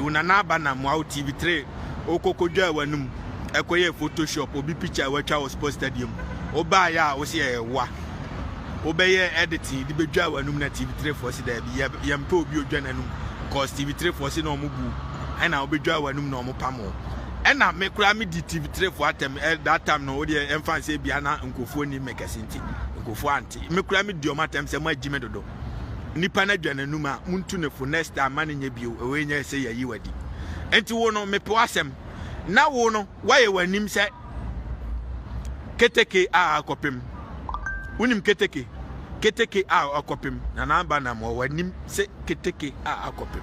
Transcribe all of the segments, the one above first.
unanaba na Anamoah TV3 okokodwa wanum ekoye Photoshop obi picture watcha was sports stadium oba ya wo se wa obeye editing di bedwa wanum na TV3 for se da bi yempe obi odwa nanum cause TV3 for se na omubu ana obedwa wanum na omupamo ena me kura me di TV3 for atem that time no odi emfa se bia na nkofo ni mekesinti nkofo anti me kura me di omatem se ma agime dodo nipa na dwa nanum a muntu ne for next time man nya bio we nya se yayi wadi enti wo no me pe asem na wo no waye wanim se keteke a akopem unim keteke a akopem na namba na mo wanim se keteke a akopem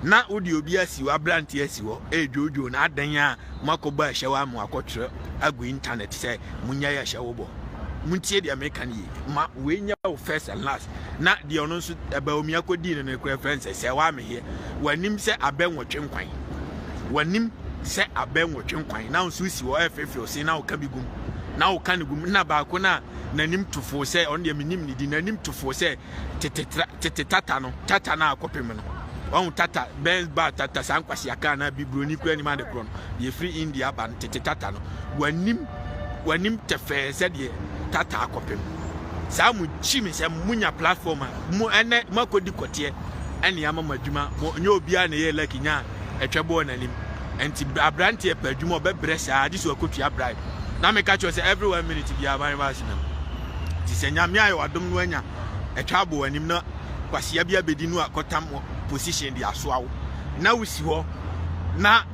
na odi obi asiwo abranti asiwo jojo na adan a makoba hyewa mu akotwere agu internet se munya ya hyewo bo muntie dia meka ne ma we nya wo first and last na dia ono nso aba omi akodi ne reference se wa me here wanim se abenwotwe nkwan wanim se abenwotwe nkwan na nso si wo efefe se na wo ka bigum na wo ka ne gum na ba ko na nanim tufo se on dia minim ni di nanim tufo se tata no tata na akopem no on tata benz ba tata sankwasi aka na bibroni kura ni ma de kron ye free India ban tata no wanim tefe se de tata akopem sa mu chimi se munya platform mu ene makodi kote ene amama djuma nya obia na ye lucky nya etwebo nanim enti abranti e padwuma obebre sa diso akotua bribe na me catch say every 1 minute bia ban ba sinam ti se nya me ayo adom no anya etwabo anim na kwasia bia bedi no akotam position di asoawo na wusi ho na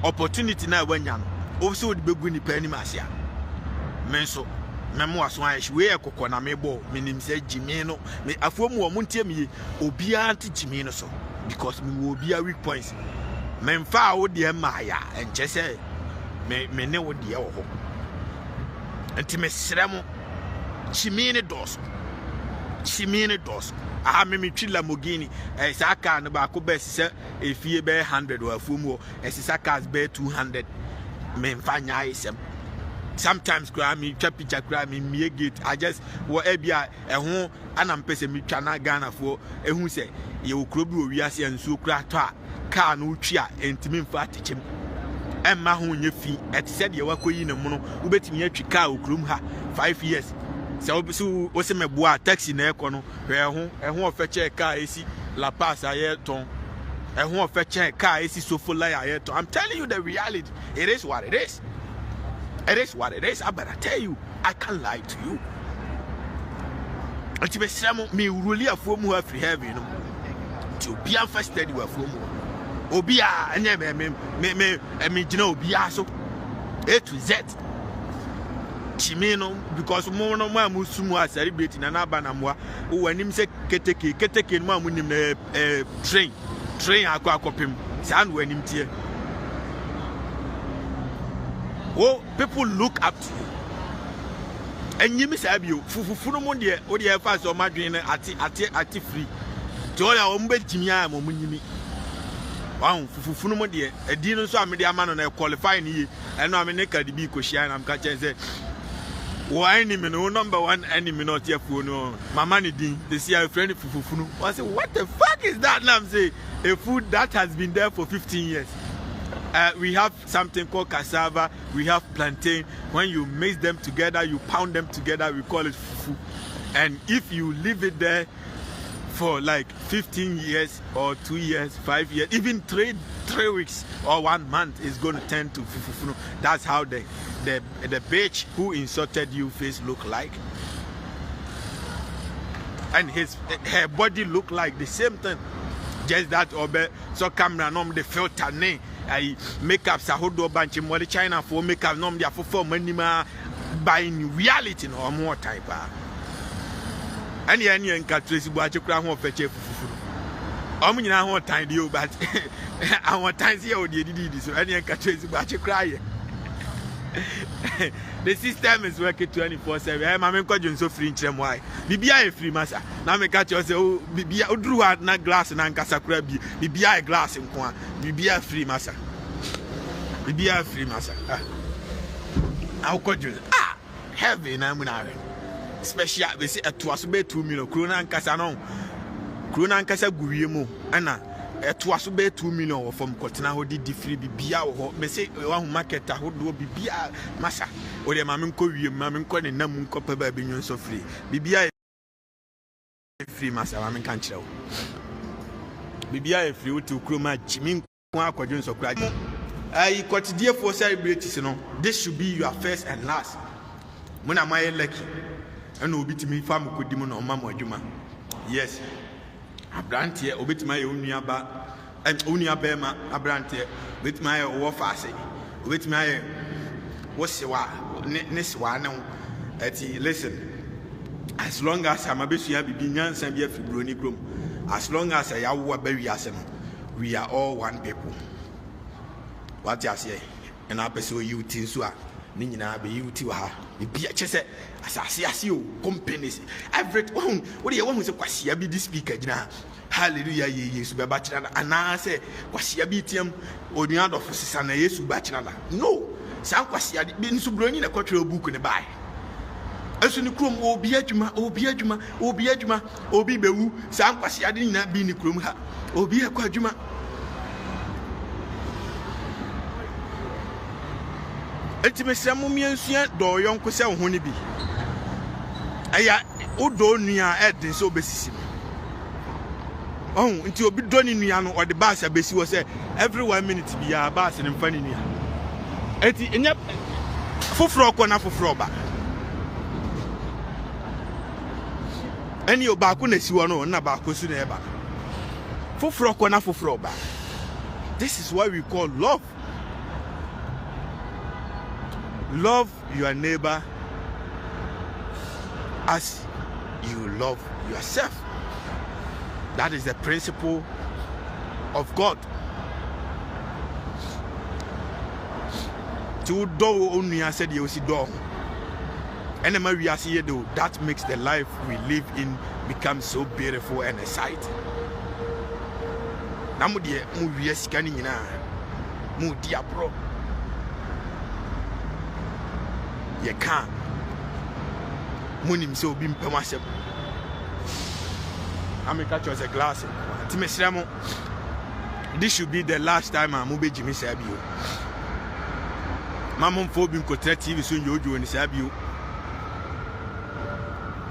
opportunity na wanya no obso odi begu ni pa anim asia menso memo aso ayeshi we ekokọ na mebo menim se jimi no me afomu wo muntie me obia anti jimi no so because me wo obia weak points memfa wo de ma ya enche se me ne wo de wo ho enti me sremo jimi ne dos aha me twi Lamborghini saka no ba ko be se efie be 100 wa afomu saka be 200 memfa nya isem. Sometimes Kuami, Chapicha Kuami, me gate. I just what ebia ehun anam pese mi twana Ghana for ehun se ye okrobi owiase enso kra to a car no twia entimi mfa atechem emma ho nya fi et said ye wakoyi ne mu no ubetimi atwi car okrom ha 5 years se obisu wo se meboa taxi na ekọ no ehun ofeche car esi La Paz ayeton ehun ofeche car esi Sofola ayeton. I'm telling you the reality. It is what it is. It is what it is. I better tell you, I can't lie to you. Ati be sramo me ruli afuomu ha free heaven you know. Ti obi an first steady wa afuomu. Obi a anya me gina obi a so A to Z. Chimino because mo no ma musumu a celebrate na na Anamoah. O wanim se keteke no ma munim na train akopem. San wanim tie. Oh, people look up to you. And you miss Ababio, Fufu no money, or the fast or Madrid at free. Joya Ombe Jimia Momuni. Wow, Fufu no money, a dinner so media man on a qualifying ye, and I'm a naked to be Koshian. I'm catching say, why any no number one enemy not here for no. My money ding, they see a friend Fufu. I say, what the fuck is that? Now I'm saying a food that has been there for 15 years. We have something called cassava, we have plantain. When you mix them together, you pound them together, we call it fufu. And if you leave it there for like 15 years or 2 years, 5 years, even 3 weeks or 1 month, is going to turn to fufu. That's how the bitch who insulted you face look like. And her body look like the same thing. Just that obe so camera nom the filter name. I makeup sahodo bunch more China for makeup nom dia for manima buying reality no more type any Nkansah bu achekura ho feche fufu nyina ho time dio but our times here odi didi so any Nkansah bu achekura ye the system is working 24/7. I am going so free in why bibia e free masa na me catch you say oh bibia oduru ha na glass na Nkansah kura bibia e glass nko a bibia free masa heavy na mu na special we say to aso be 2 million krona Nkansah no krona Nkansah guwie mu ana to aso be 2 million from kotena ho di free bibia ho me say wa market ho do bibia masa o de ma me nko wie ma me nko ne nam nko pa ba bi nyon so free bibia free masa ma me kan kire wo bibia free wo to kroma jimi nko akwadwo so kra ai kwatidie for celebrities no this should be your first and last muna my lucky and obi timi fam kodim no ma mo adwuma yes abrantie obetima ye onuaba onuaba ma abrantie obetima ye wo faase obetima ye wo sewa ne sewa ne ati listen as long as amabesua bibi nyansa bi afibroni krom as long as ya wo abawi ase no we are all one people what you say and apeso you tin so a ni nyina be you ti wa ha bibia chese asase o companies everyone what you want say kwasia bi this speaker gina hallelujah yesu be ba kira ana say kwasia bi tiam onua dofo sisa na yesu ba kira no san kwasia bi nso broni na kwatwa book ne bai asu ni krom obi adwuma obi bewu san kwasia de nyina bi ni krom ha obi akwa adwuma Etimesia mumiensua do yonko se ho ne bi aya odo nua edin so besisi nti obi do ni nua no ode baasa besi wo se every 1 minute bi ya baasa ne mfa ni nua eti enya foforo ko na foforo ba eni oba ko na si wo no na ba ko su na eba foforo ko na foforo ba. This is what we call love. Love your neighbor as you love yourself. That is the principle of God. To do only I said you see do. And we are here though, that makes the life we live in become so beautiful and exciting. Namudie mu wies kani nyina mu dia bro. Ye can munim so bi mpem asem am catch us a glass timesremo. This should be the last time I'm be Jimmy Sabio mamon fo bi nkotra TV so nyojo ni Sabio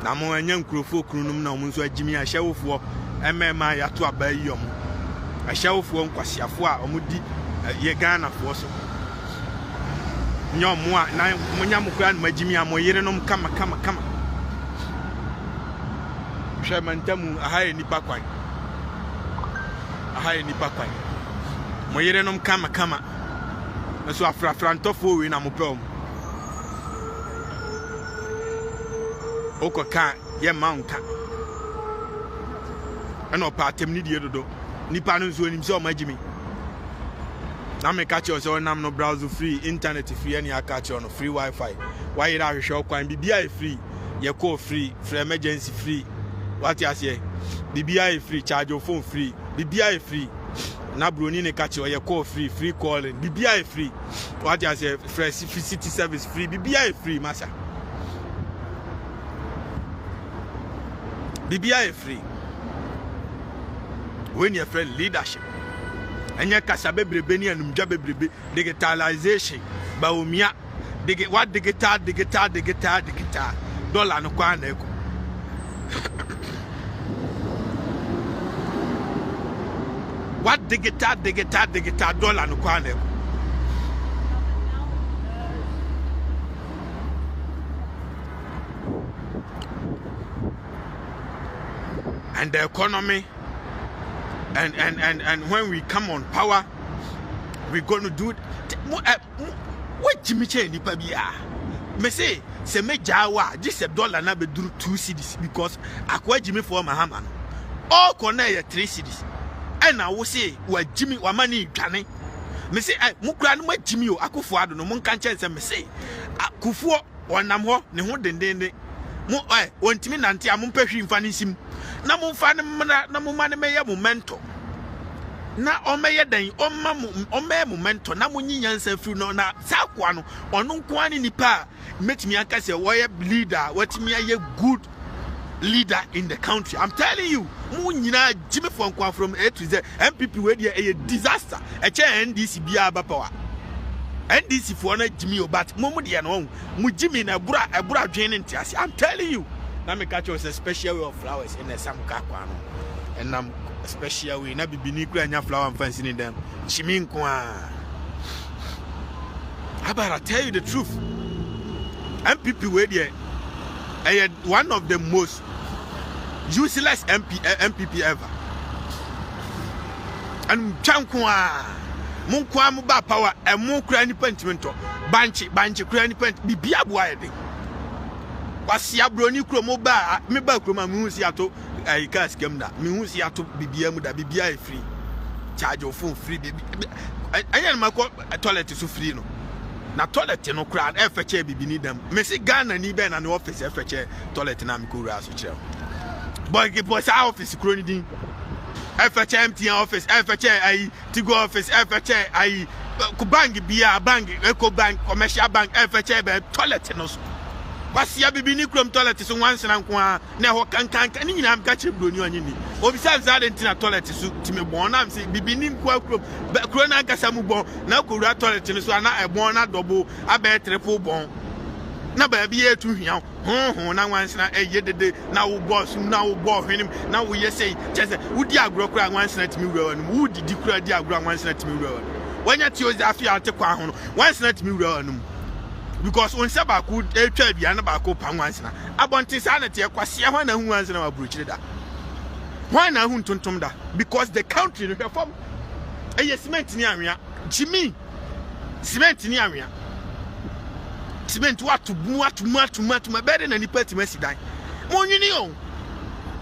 na mo anya nkrofo krunum na mo so agimi ahyewofo emema yato abayom ahyewofo nkwasiafo a omudi ye Ghana fo so nyomo a na munya mukura na magimi amoyere nom kama hwemantamu ahaye nipa kwan moyere nom kama so afrafrantofo we na mopem okoka ye maunka eno patem ni die dodo nipa no nso onim se o magimi na me catch us on nam no browser free internet free any catch on free Wi-Fi why you are show kwan bibia free ye call free for emergency free what you say bibia free charge your phone free bibia free na broni ne catch ye call free calling bibia free what you say fresh city service free bibia free masa bibia free when your friend leadership enya kasa bebrebe ni anumja bebrebe digitalization ba omia what digital dollar no kwa na eko what digital dollar no kwa na eko and the economy. And when we come on power, we're going to do it. What Jimmy Chay nipa biya? Me say se me jawa just $1 na be do 2 cedis because akwa Jimmy for Mahaman. All corner 3 cedis. And I will say wa Jimmy wa mani dwane. Me say mukura no Jimmy o akufo ado no mon kan chance me say akufo onam ho ne ho dendende. Mo ontimi nante amompahwi mfa ne sim. Na mumfa ne na mumma ne meye momento na omeye den omeye momento na munyiyansa firi no na sakwa no ono nko ani nipa metimi aka se wo ye leader watimi aye good leader in the country. I'm telling you, Munyina Jimmy Fonkwa from A to Z, MPP where there a disaster. A chair NDC be power. NDC for Jimmy but Mumudia no Mujimmy na bra draining tiasi. I'm telling you. Now me catch us a special way of flowers in the Samkakwano. And I'm special way na bibini kura nya flower and fancy them. Chiminkwa. I better tell you the truth. MPP where there one of the most useless MPP ever. And Chankwa Munkwa Muba power and Munkra any pentimento. Banchi Krani Pent be Biabuade. Wasia Broni Kromoba, Miba Kroma Musiato, I can't skim that. Musiato Bibiamuda Bibia free. Charge your phone free. I am my toilet is free. No. Na toilet no crowd FHA be need them. Me say Ghana ni ben and office FHA toilet na me ko ra so kire. Boy ke boy sa office kroni din. FHA empty office FHA ai Tigo office FHA ai ko bank bia bank Eco bank commercial bank FHA be toilet no so. Basia bibi ni krom toilet so once na nko a na ho kankan ni nyina am ka che broni onyi ni. Obi say say na toilet so timi bon na am say bibi ni nko krom kro na Nkansah mu bon na ko ra toilet ni so na e bon na double abe triple bon. Na ba bi e tu hia ho na once na e ye dede na wo boss na wo bo hwenim na wo ye say chese wudi agro kra once na timi wura no wudi di kra di agro once na timi wura no. Wanya ti o za fi ate kwa ho no once na timi wura no. Because on Sabaku, a trade Yanabako Pangwansna. Abonti sanity, Kwasia, one who wants our bridge. Why now, Huntumda? Because the country reform a cement in area, Jimmy, cement in area. Cement what to my bed and any petty messy die. Monio.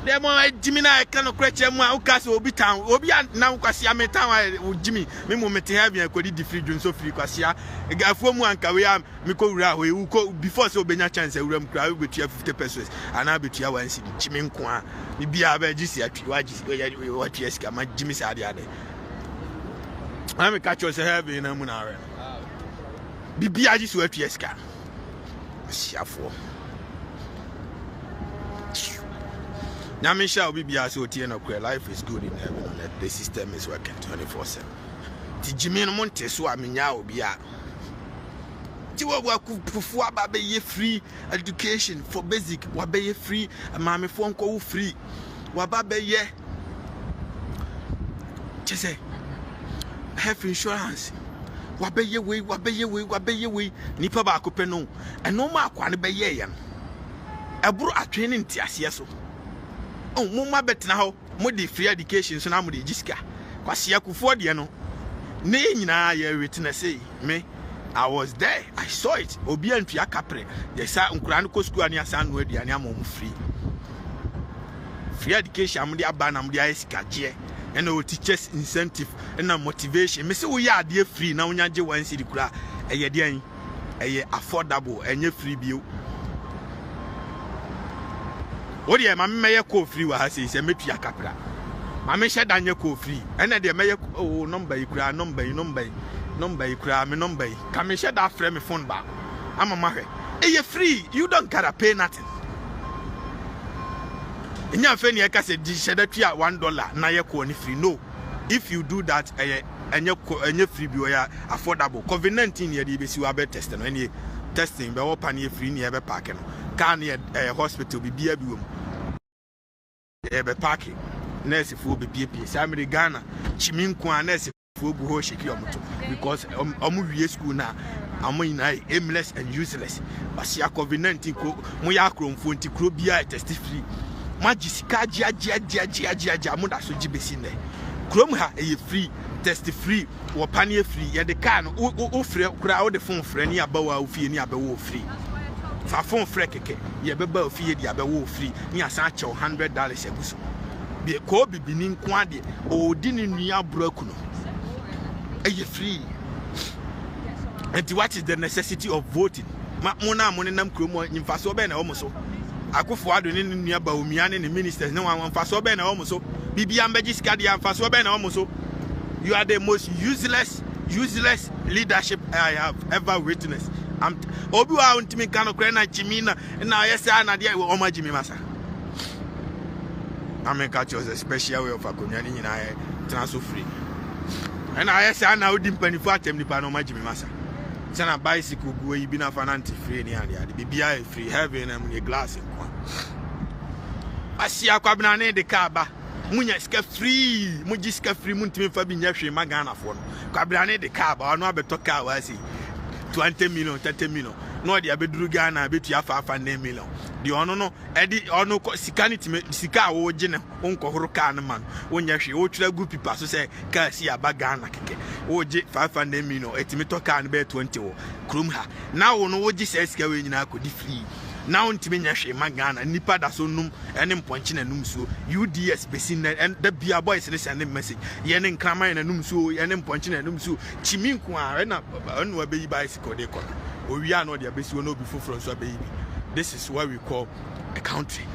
There my Jimmy, I cannot crash my Ocas will be town, will be now Kwasia Metan with Jimmy, Mimo Metihavia could eat free June so free Kwasia, a guy from one Kawia, Miko Rawi, who called before so Benya chance a room crowd with 50 pesos, and I'll be to your city, Chiminkwa, maybe I bet you see at what yes, my Jimmy said the other. I'm a catch us heavy in a munara. Bibi, I just went to Yeska. Shafo. Nyamisha will be so TNO. Life is good in heaven on earth. The system is working 24/7. Tijimino Monte so aminya obi a. Tiwa kufu ababe ye free education for basic, wabe ye free, mame fo nko free. Wababe ye. Chese. Health insurance. Wabe ye we. Nipa ba ko pe no. Eno ma akwa ne be ye yan. Eburu atwe ne ntiase so. Oh, mumma betina ho, modi free education so na modi jiska. Kwasia kufu de no. Ne nyina ye witness say me I was there. I saw it. Obi antua kapre. They say nkura no ko school ani asan no aduane amom free. Free education amodi aba na modi ayesikaje. And no teachers incentive and motivation. Me say we are there free na unya je 1 cedi kura. Eye de an. Eye affordable enye free bio. What do my mayor call free? Was he said, Metia Capra? My Misha Daniel call free, and then the mayor number you cry, number you cry, me number. Come and share that frame phone back. I'm a market. Hey, you're free, you don't gotta pay nothing. In your friend, I said, shed $1, now you're calling free. No, if you do that, and you're free, you are affordable. COVID-19, you're the testing, and you testing, but open your free near parking. Can a hospital be beer room? Ebe parking. Nurse for be PPA. Sammy Ghana. Chiminkwa nurse for go shake your motor. Because omu school now. Amu inai aimless and useless. But see a COVID-19 ko moya krom phone ti kro bia test free. Majisika jia muda so jibesi ne. Krom ha e free, test free, wopanie free. Ya de car no o free kura o de phone free ni abawa o fie ni abawo free. Fa phone free keke ye beba o fie di abawo free ni asan che $100 ebuso. Be ko bibini nko ade o di ni nua broku no. E free. And what is the necessity of voting? Ma mona nam kromo nyimfa so be na omo so. Akufo ado ni nua ba omia ne ministers ne wan fa so be na omo so. Bibia mbeji sika dia fa so be na omo so. You are the most useless leadership I have ever witnessed. Obi wa untimi kano kre na chimina na yesa na dia o ma jimi masa. America was a special way of a community in a transfer free. And I say now didn't penny for them the panoma Jimmy Massa. Send a bicycle go you been a fananti free near the BBI free having them a glass in one. I see a cabana the caba. Munyaska free, Mujiska free Muntim Fabin Yashi Magana for Cabane the cab or no better car was 20 million, 30 million. No, the Abedrugana, a bit Yafa and million. The honor, Eddie, or no Sicanity, Sika, or Jenna, Uncle Hurricane man. When Yashi, or to a good people, so say, Cassia Bagana, or J 500 million, Etimeto can bear 20 or Krumha. Now, no, what this says, going I could free. Now, Timinyashi, Magana, Nipa da sonum, and in Ponchin and Numsu, UDS, Bessin, and the Bia boys and sending message. Yenin Krama and Numsu, and in Ponchin and Numsu, Chiminkwa, and a baby bicycle, they call. We are not the best, we know before from so baby. This is what we call a country.